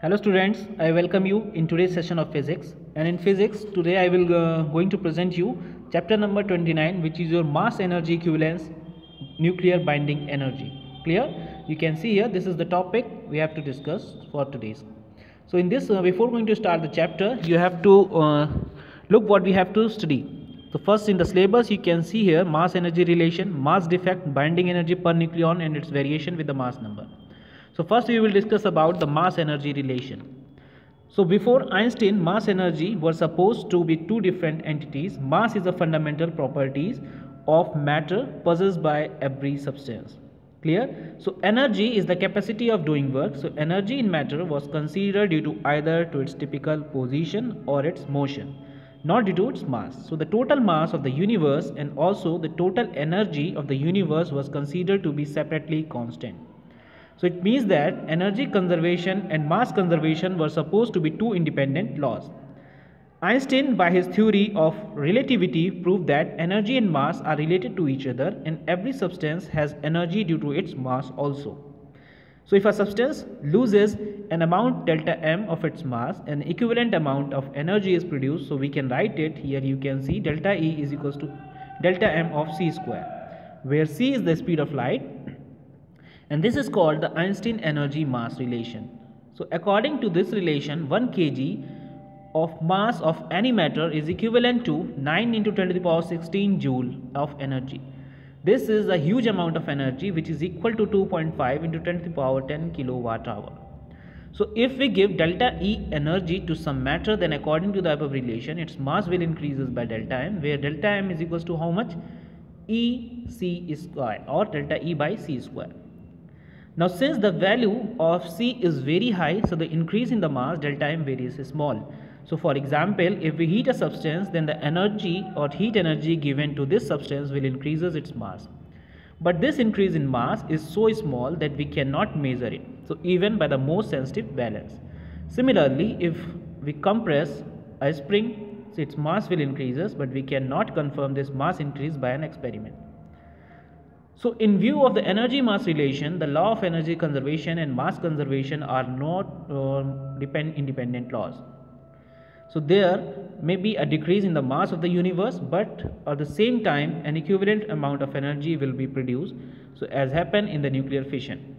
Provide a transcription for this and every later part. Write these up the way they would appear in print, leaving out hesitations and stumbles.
Hello students, I welcome you in today's session of physics. And in physics today I will going to present you chapter number 29, which is your mass energy equivalence nuclear binding energy. Clear? You can see here this is the topic we have to discuss for today's. So in this before going to start the chapter, you have to look what we have to study. So first in the syllabus you can see here mass energy relation, mass defect, binding energy per nucleon and its variation with the mass number. So first we will discuss about the mass energy relation. So before Einstein, mass energy were supposed to be two different entities. Mass is a fundamental properties of matter possessed by every substance. Clear? So energy is the capacity of doing work. So energy in matter was considered due to either to its typical position or its motion, not due to its mass. So the total mass of the universe and also the total energy of the universe was considered to be separately constant. So it means that energy conservation and mass conservation were supposed to be two independent laws. Einstein, by his theory of relativity, proved that energy and mass are related to each other and every substance has energy due to its mass also. So if a substance loses an amount delta m of its mass, an equivalent amount of energy is produced. So we can write it here, you can see delta E is equals to delta m of c square, where c is the speed of light. And this is called the Einstein energy mass relation. So according to this relation, 1 kg of mass of any matter is equivalent to 9 into 10 to the power 16 joule of energy. This is a huge amount of energy which is equal to 2.5 into 10 to the power 10 kilowatt hour. So if we give delta E energy to some matter, then according to the above relation, its mass will increases by delta m, where delta m is equals to how much? E c square or delta E by c square. Now since the value of C is very high, so the increase in the mass delta m varies is small. So for example, if we heat a substance, then the energy or heat energy given to this substance will increases its mass. But this increase in mass is so small that we cannot measure it, so even by the most sensitive balance. Similarly, if we compress a spring, so its mass will increases, but we cannot confirm this mass increase by an experiment. So in view of the energy mass relation, the law of energy conservation and mass conservation are not independent laws. So there may be a decrease in the mass of the universe, but at the same time an equivalent amount of energy will be produced, so as happened in the nuclear fission.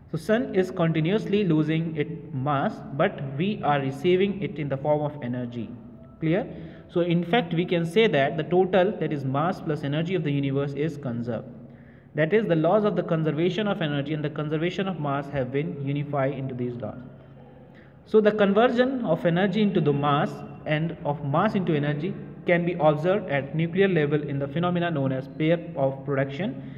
So sun is continuously losing its mass, but we are receiving it in the form of energy. Clear? So in fact we can say that the total, that is mass plus energy of the universe, is conserved. That is, the laws of the conservation of energy and the conservation of mass have been unified into these laws. So the conversion of energy into the mass and of mass into energy can be observed at nuclear level in the phenomena known as pair of production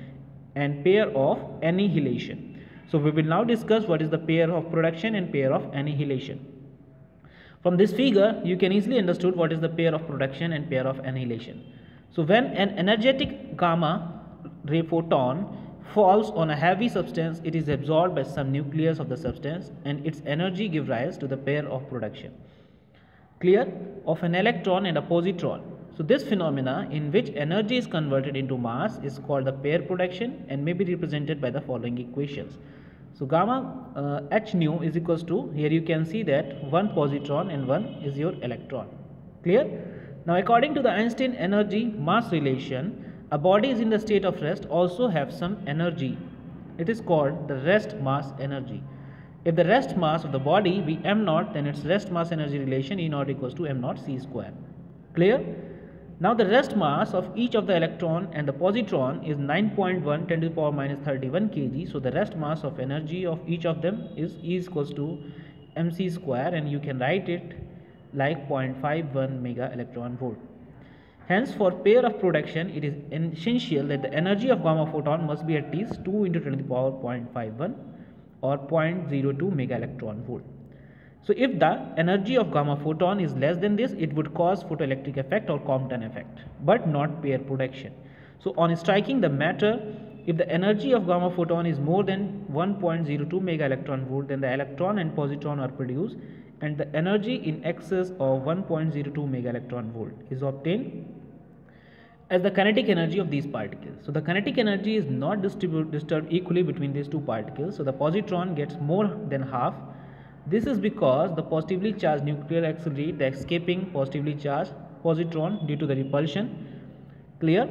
and pair of annihilation. So we will now discuss what is the pair of production and pair of annihilation. From this figure you can easily understood what is the pair of production and pair of annihilation. So when an energetic gamma ray photon falls on a heavy substance, it is absorbed by some nucleus of the substance and its energy gives rise to the pair of production. Clear? Of an electron and a positron. So this phenomena in which energy is converted into mass is called the pair production and may be represented by the following equations. So gamma h nu is equals to, here you can see that one positron and one is your electron. Clear? Now according to the Einstein energy mass relation, a body is in the state of rest also have some energy. It is called the rest mass energy. If the rest mass of the body be m naught, then its rest mass energy relation E naught equals to m naught c square. Clear? Now the rest mass of each of the electron and the positron is 9.1 10 to the power minus 31 kg. So the rest mass of energy of each of them is E equals to mc square, and you can write it like 0.51 mega electron volt. Hence, for pair of production, it is essential that the energy of gamma photon must be at least 2 into 10 to the power 0.51 or 0.02 mega electron volt. So if the energy of gamma photon is less than this, it would cause photoelectric effect or Compton effect, but not pair production. So on striking the matter, if the energy of gamma photon is more than 1.02 mega electron volt, then the electron and positron are produced and the energy in excess of 1.02 mega electron volt is obtained as the kinetic energy of these particles. So the kinetic energy is not disturbed equally between these two particles. So the positron gets more than half This is because the positively charged nuclear accelerate the escaping positively charged positron due to the repulsion, clear,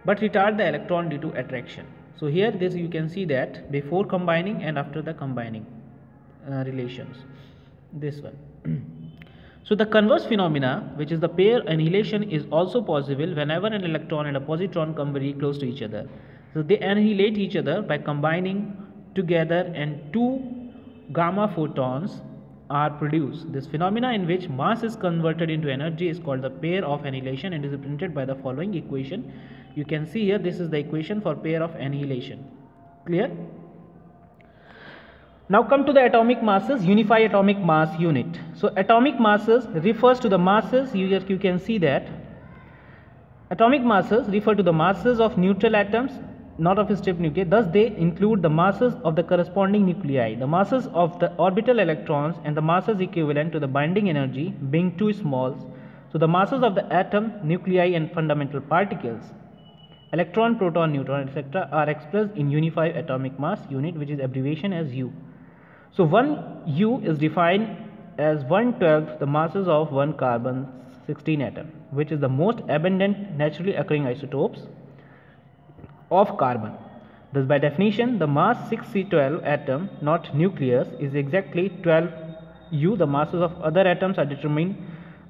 but retard the electron due to attraction. So here this you can see that before combining and after the combining relations, this one. So the converse phenomena, which is the pair annihilation, is also possible whenever an electron and a positron come very close to each other. So they annihilate each other by combining together and two gamma photons are produced. This phenomena in which mass is converted into energy is called the pair of annihilation and is represented by the following equation. You can see here this is the equation for pair of annihilation. Clear? Now come to the atomic masses, unify atomic mass unit. So atomic masses refers to the masses, you can see that atomic masses refer to the masses of neutral atoms, not of stripped nuclei. Thus they include the masses of the corresponding nuclei, the masses of the orbital electrons and the masses equivalent to the binding energy being too small. So the masses of the atom, nuclei and fundamental particles, electron, proton, neutron, etc. are expressed in unified atomic mass unit, which is abbreviation as U. So 1 U is defined as 1/12 the masses of one carbon 16 atom, which is the most abundant naturally occurring isotopes of carbon. Thus by definition the mass 6C12 atom, not nucleus, is exactly 12 U. The masses of other atoms are determined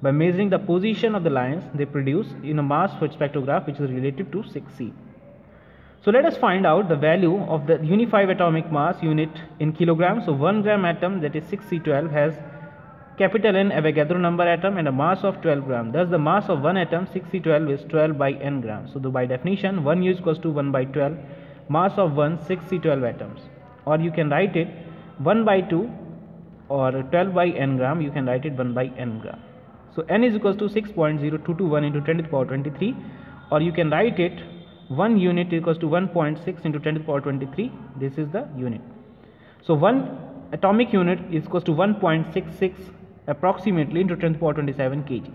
by measuring the position of the lines they produce in a mass spectrograph, which is relative to 6C. So let us find out the value of the unified atomic mass unit in kilograms. So 1 gram atom, that is 6C12, has capital N Avogadro number atom and a mass of 12 gram. Thus the mass of one atom 6C12 is 12 by n grams. So by definition 1 U is equals to 1 by 12 mass of one 6C12 atoms, or you can write it 1 by 2 or 12 by n gram, you can write it 1 by n gram. So n is equals to 6.0221 into 10 to the power 23, or you can write it 1 unit equals to 1.6 into 10 to the power 23. This is the unit. So 1 atomic unit is equals to 1.66 approximately into 10 to the power 27 kg.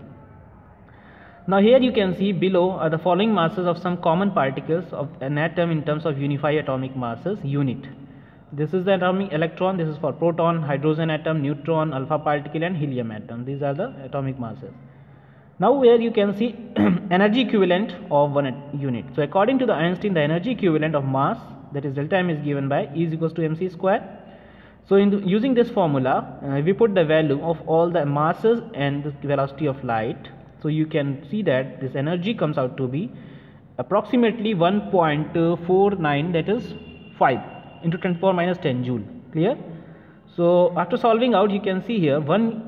Now here you can see below are the following masses of some common particles of an atom in terms of unified atomic masses unit. This is the atomic electron, this is for proton, hydrogen atom, neutron, alpha particle and helium atom. These are the atomic masses. Now here you can see energy equivalent of one unit. So according to the Einstein, the energy equivalent of mass, that is delta M, is given by E is equals to mc square. So using this formula, we put the value of all the masses and the velocity of light. So you can see that this energy comes out to be approximately 1.49, that is 5 into 10 to the power minus 10 joule. Clear? So after solving out, you can see here 1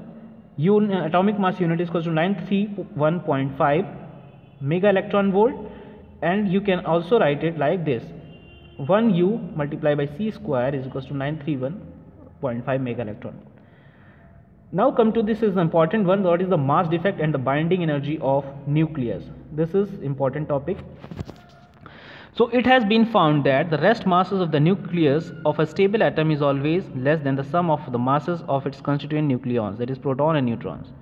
atomic mass unit is equal to 931.5 mega electron volt, and you can also write it like this: 1 U multiplied by C square is equal to 931.5 mega electron volt. Now come to this is the important one, what is the mass defect and the binding energy of nucleus. This is important topic. So it has been found that the rest masses of the nucleus of a stable atom is always less than the sum of the masses of its constituent nucleons, that is proton and neutrons,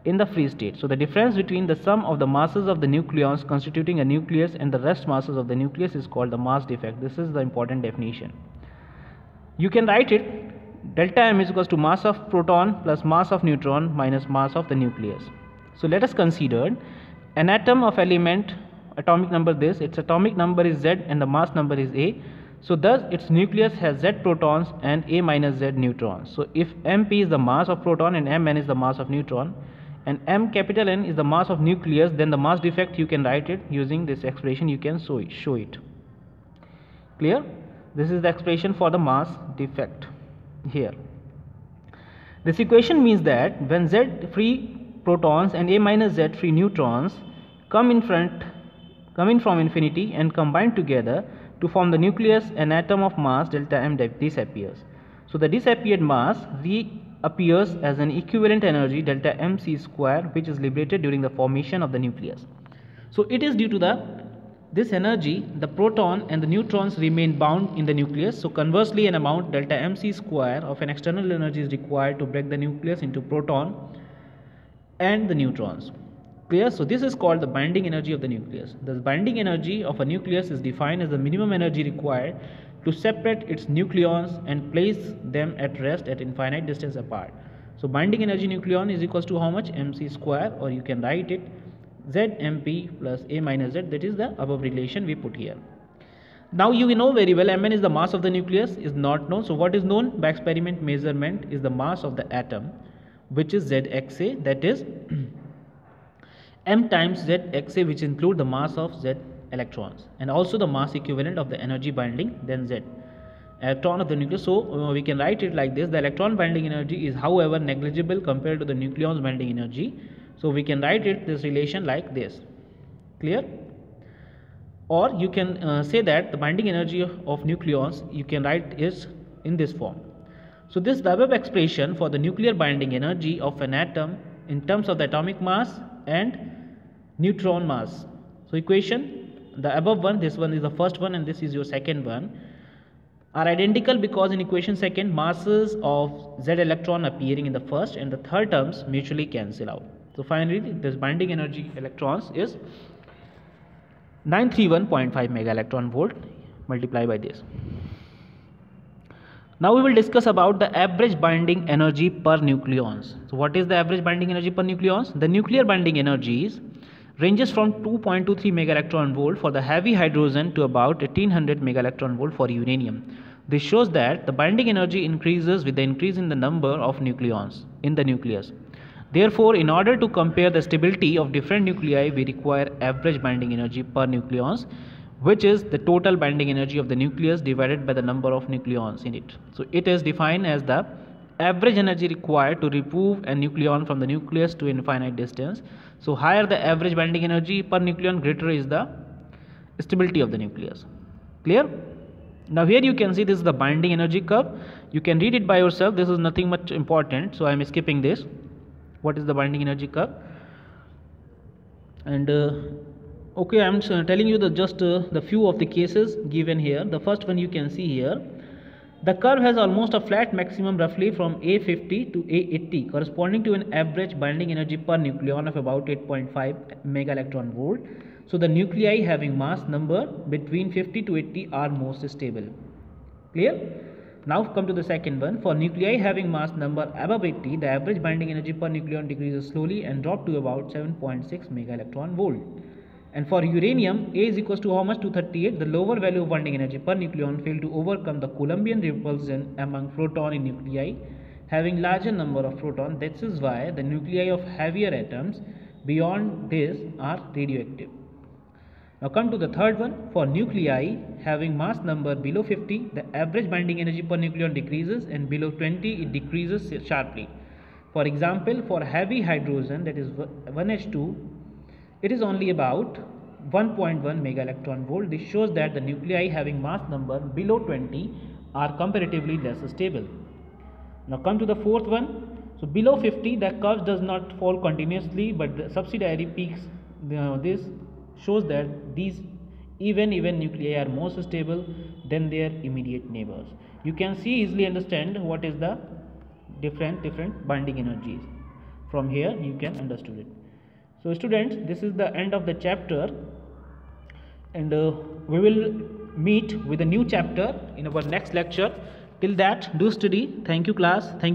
in the free state. So the difference between the sum of the masses of the nucleons constituting a nucleus and the rest masses of the nucleus is called the mass defect. This is the important definition. You can write it delta M is equals to mass of proton plus mass of neutron minus mass of the nucleus. So let us consider an atom of element, atomic number this, its atomic number is Z and the mass number is A. So thus its nucleus has Z protons and A minus Z neutrons. So if MP is the mass of proton and Mn is the mass of neutron and M capital N is the mass of nucleus, then the mass defect you can write it using this expression, you can show it. Clear? This is the expression for the mass defect here. This equation means that when Z free protons and A minus Z free neutrons come in from infinity and combine together to form the nucleus, an atom of mass delta M disappears. So the disappeared mass reappears as an equivalent energy delta mc square, which is liberated during the formation of the nucleus. So it is due to this energy the proton and the neutrons remain bound in the nucleus. So conversely, an amount delta mc square of an external energy is required to break the nucleus into proton and the neutrons. Clear? So this is called the binding energy of the nucleus. The binding energy of a nucleus is defined as the minimum energy required to separate its nucleons and place them at rest at infinite distance apart. So binding energy nucleon is equals to how much? mc square, or you can write it zmp plus a minus z. That is the above relation we put here. Now you know very well Mn is the mass of the nucleus, is not known. So what is known by experiment measurement is the mass of the atom, which is Zxa, that is m times Zxa, which include the mass of Z electrons and also the mass equivalent of the energy binding, then Z electron of the nucleus. So we can write it like this: the electron binding energy is however negligible compared to the nucleon's binding energy. So we can write it this relation like this. Clear? Or you can say that the binding energy of nucleons you can write is in this form. So this is the above expression for the nuclear binding energy of an atom in terms of the atomic mass and neutron mass. So equation, the above one, this one is the first one and this is your second one, are identical because in equation second masses of Z electron appearing in the first and the third terms mutually cancel out. So finally this binding energy electrons is 931.5 mega electron volt multiplied by this. Now we will discuss about the average binding energy per nucleons. So what is the average binding energy per nucleons? The nuclear binding energies ranges from 2.23 mega electron volt for the heavy hydrogen to about 1800 mega electron volt for uranium. This shows that the binding energy increases with the increase in the number of nucleons in the nucleus. Therefore, in order to compare the stability of different nuclei, we require average binding energy per nucleons, which is the total binding energy of the nucleus divided by the number of nucleons in it. So it is defined as the average energy required to remove a nucleon from the nucleus to infinite distance. So higher the average binding energy per nucleon, greater is the stability of the nucleus. Clear? Now here you can see this is the binding energy curve. You can read it by yourself. This is nothing much important, so I am skipping this. What is the binding energy curve? And okay, I am telling you just the few of the cases given here. The first one you can see here. The curve has almost a flat maximum roughly from A50 to A80, corresponding to an average binding energy per nucleon of about 8.5 mega electron volt. So the nuclei having mass number between 50 to 80 are most stable. Clear? Now come to the second one. For nuclei having mass number above 80, the average binding energy per nucleon decreases slowly and drop to about 7.6 mega electron volt. And for uranium, A is equals to how much? 238. The lower value of binding energy per nucleon failed to overcome the Coulombian repulsion among proton in nuclei having larger number of protons. This is why the nuclei of heavier atoms beyond this are radioactive. Now come to the third one. For nuclei having mass number below 50, the average binding energy per nucleon decreases, and below 20 it decreases sharply. For example, for heavy hydrogen, that is 1H2, it is only about 1.1 mega electron volt. This shows that the nuclei having mass number below 20 are comparatively less stable. Now come to the fourth one. So below 50 the curve does not fall continuously, but the subsidiary peaks. This shows that these even nuclei are more stable than their immediate neighbors. You can see easily understand what is the different binding energies. From here you can understand it. So students, this is the end of the chapter, and we will meet with a new chapter in our next lecture. Till that, do study. Thank you class. Thank you.